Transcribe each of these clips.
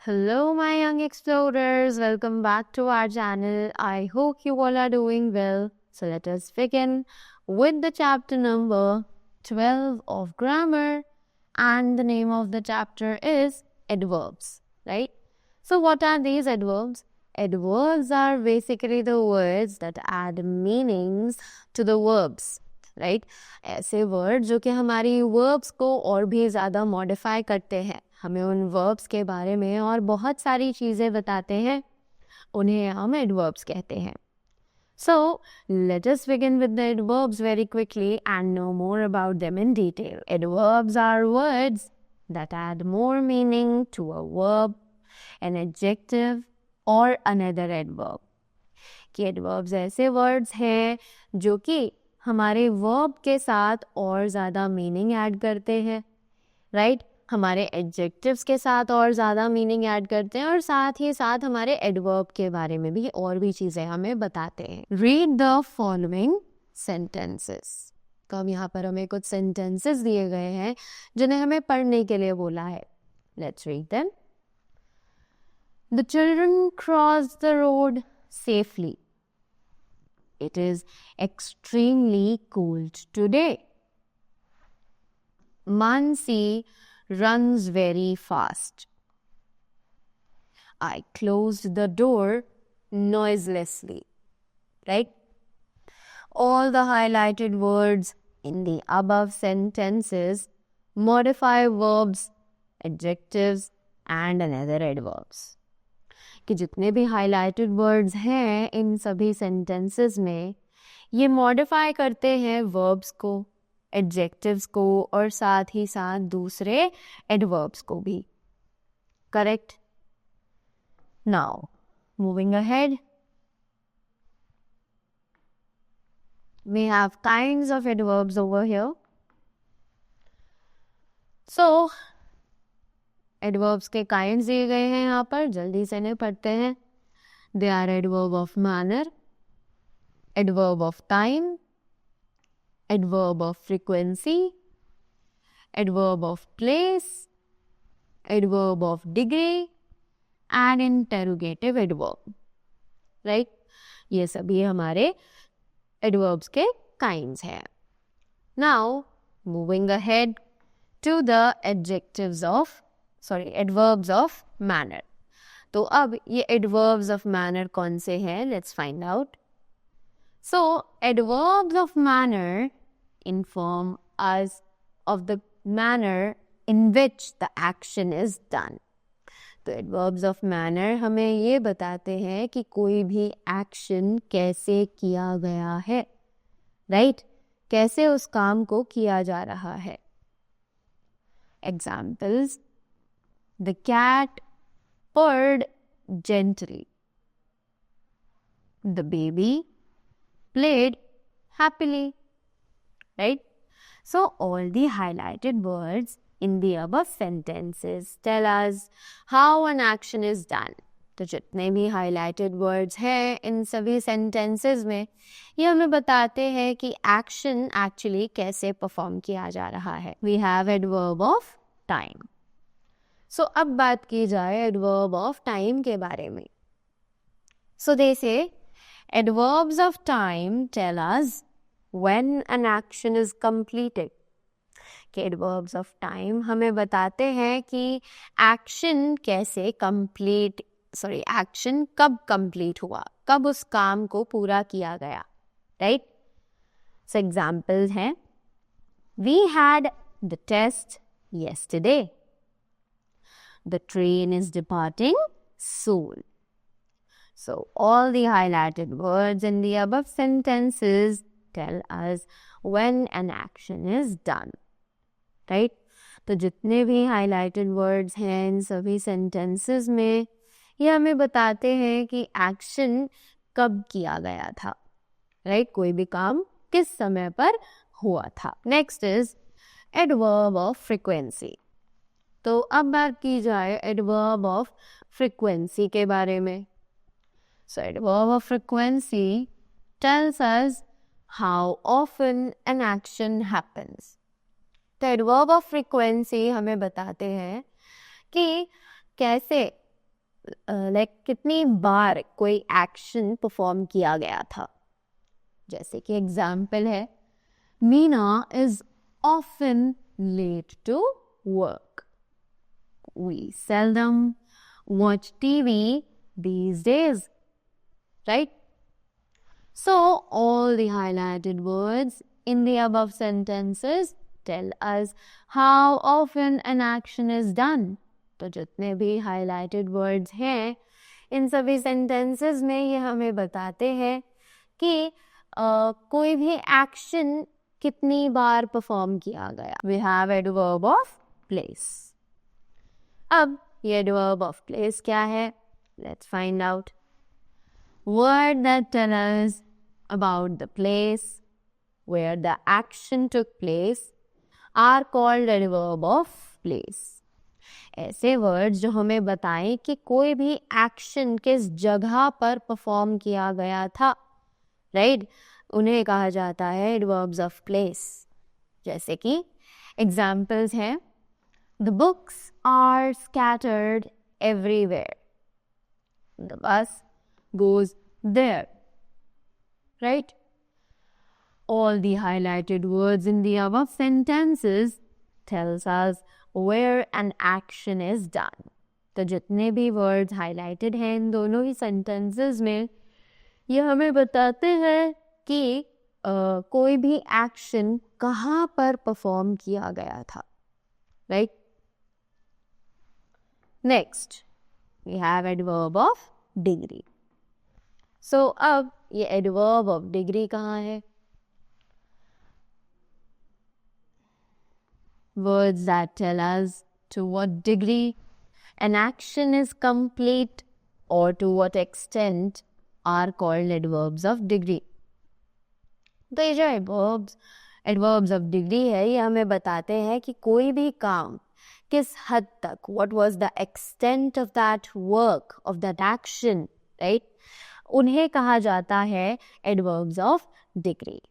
Hello, my young explorers. Welcome back to our channel. I hope you all are doing well. So, let us begin with the chapter number 12 of grammar. And the name of the chapter is adverbs, right? So, what are these adverbs? Adverbs are basically the words that add meanings to the verbs, right ऐसे word जो कि हमारी verbs को और भी ज़्यादा modify करते हैं, हमें उन वर्ब्स के बारे में और बहुत सारी चीज़ें बताते हैं, उन्हें हम एडवर्ब्स कहते हैं. So, let us begin with the adverbs very quickly and know more about them in detail. Adverbs are words that add more meaning to a verb, an adjective or another adverb. कि adverbs ऐसे words हैं जो कि हमारे verb के साथ और ज़्यादा मीनिंग ऐड करते हैं, राइट? हमारे एडजेक्टिव्स के साथ और ज़्यादा मीनिंग ऐड करते हैं और साथ ही साथ हमारे एडवर्ब के बारे में भी और भी चीज़ें हमें बताते हैं. Read the following sentences. तो अब यहाँ पर हमें कुछ सेंटेंसेस दिए गए हैं जिन्हें हमें पढ़ने के लिए बोला है. Let's read them. The children cross the road safely. It is extremely cold today. Mansi runs very fast. I closed the door noiselessly. Right? All the highlighted words in the above sentences modify verbs, adjectives, and another adverbs. कि जितने भी highlighted words हैं इन सभी sentences में ये modify करते हैं verbs को, एडजेक्टिव्स को और साथ ही साथ दूसरे एडवर्ब्स को भी. Correct? Now moving ahead, we have kinds of adverbs over here. So adverbs के काइंड्स दिए गए हैं यहाँ पर, जल्दी से इन्हें पढ़ते हैं. They are adverb of manner, adverb of time, adverb of frequency, adverb of place, adverb of degree and interrogative adverb. Right? ये सभी हमारे एडवर्ब्स के काइंड्स हैं. Now moving ahead to the adverbs of manner. तो अब ये adverbs of manner कौन से हैं? Let's find out. So adverbs of manner inform us of the manner in which the action is done. तो adverbs of manner हमें ये बताते हैं कि कोई भी एक्शन कैसे किया गया है, राइट? कैसे उस काम को किया जा रहा है. Examples: The cat purred gently. The baby played happily. Right? So all the highlighted words in the above sentences tell us how an action is done. तो जितने भी highlighted words हैं इन सभी sentences में ये हमें बताते हैं कि action actually कैसे perform किया जा रहा है. We have adverb of time. सो अब बात की जाए एडवर्ब ऑफ टाइम के बारे में. So they say adverbs of time tell us when an action is completed. कि एडवर्ब्स ऑफ टाइम हमें बताते हैं कि एक्शन कैसे एक्शन कब कंप्लीट हुआ, कब उस काम को पूरा किया गया. राइट? सो एग्जाम्पल्स हैं: we had the test yesterday. The train is departing soon. So all the highlighted words in the above sentences tell us when an action is done. Right? तो जितने भी highlighted words हैं इन सभी sentences में ये हमें बताते हैं कि action कब किया गया था. Right? कोई भी काम किस समय पर हुआ था. Next is adverb of frequency. तो अब बात की जाए एडवर्ब ऑफ फ्रीक्वेंसी के बारे में. So adverb of frequency tells us how often an action happens. तो एडवर्ब ऑफ फ्रीक्वेंसी हमें बताते हैं कि कैसे लाइक कितनी बार कोई एक्शन परफॉर्म किया गया था. जैसे कि एग्जाम्पल है, Meena is often late to work. We seldom watch TV these days, right? So all the highlighted words in the above sentences tell us how often an action is done. तो जितने भी highlighted words हैं इन सभी sentences में ये हमें बताते हैं कि कोई भी action कितनी बार perform किया गया. We have adverb of place. अब ये adverb of place क्या है? Let's find out. Word that tell us about the place where the action took place are called adverb of place. ऐसे वर्ड्स जो हमें बताएं कि कोई भी एक्शन किस जगह पर परफॉर्म किया गया था, राइट, उन्हें कहा जाता है एडवर्ब्स ऑफ प्लेस. जैसे कि एग्जाम्पल्स हैं, the books are scattered everywhere, the bus goes there, right? All the highlighted words in the above sentences tells us where an action is done. तो जितने भी words highlighted हैं इन दोनों ही sentences में ये हमें बताते हैं कि कोई भी action कहाँ पर perform किया गया था, right? Next, we have adverb of degree. So अब ये adverb of degree कहाँ है? Words that tell us to what degree an action is complete or to what extent are called adverbs of degree. तो ये जो adverbs of degree है ये हमें बताते हैं कि कोई भी काम किस हद तक, what was the extent of that work, of that action, right? उन्हें कहा जाता है adverbs of degree.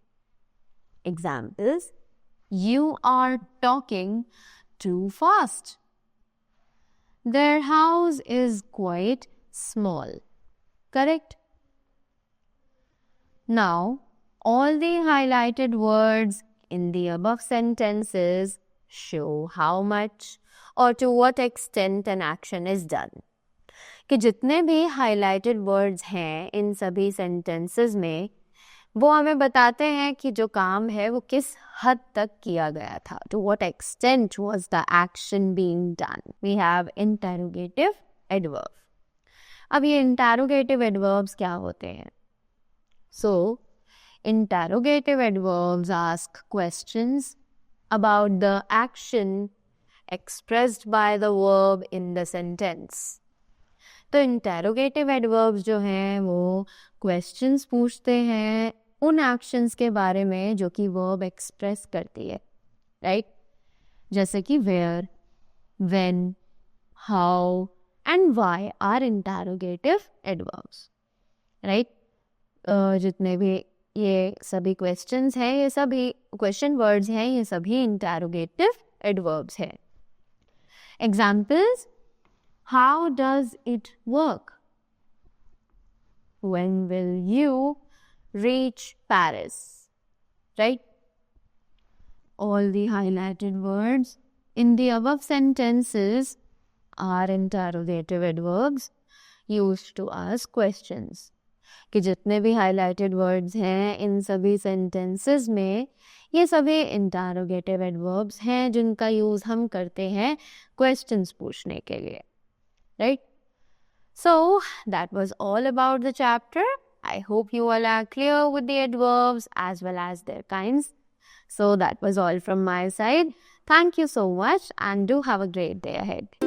Examples, you are talking too fast. Their house is quite small. Correct? Now, all the highlighted words in the above sentences show how much or to what extent an action is done. कि जितने भी highlighted words हैं इन सभी sentences में वो हमें बताते हैं कि जो काम है वो किस हद तक किया गया था. To what extent was the action being done? We have interrogative adverb. अब ये interrogative adverbs क्या होते हैं? So, interrogative adverbs ask questions about the action expressed by the verb in the sentence. तो interrogative adverbs जो हैं वो questions पूछते हैं उन actions के बारे में जो कि verb express करती है, right? जैसे कि where, when, how and why are interrogative adverbs, right? जितने भी ये सभी questions हैं ये सभी question words हैं ये सभी interrogative adverbs हैं. Examples, how does it work? When will you reach Paris? Right? All the highlighted words in the above sentences are interrogative adverbs used to ask questions. कि जितने भी highlighted words हैं इन सभी sentences में ये सभी interrogative adverbs हैं जिनका use हम करते हैं questions पूछने के लिए. Right? So, that was all about the chapter. I hope you all are clear with the adverbs as well as their kinds. So, that was all from my side. Thank you so much and do have a great day ahead.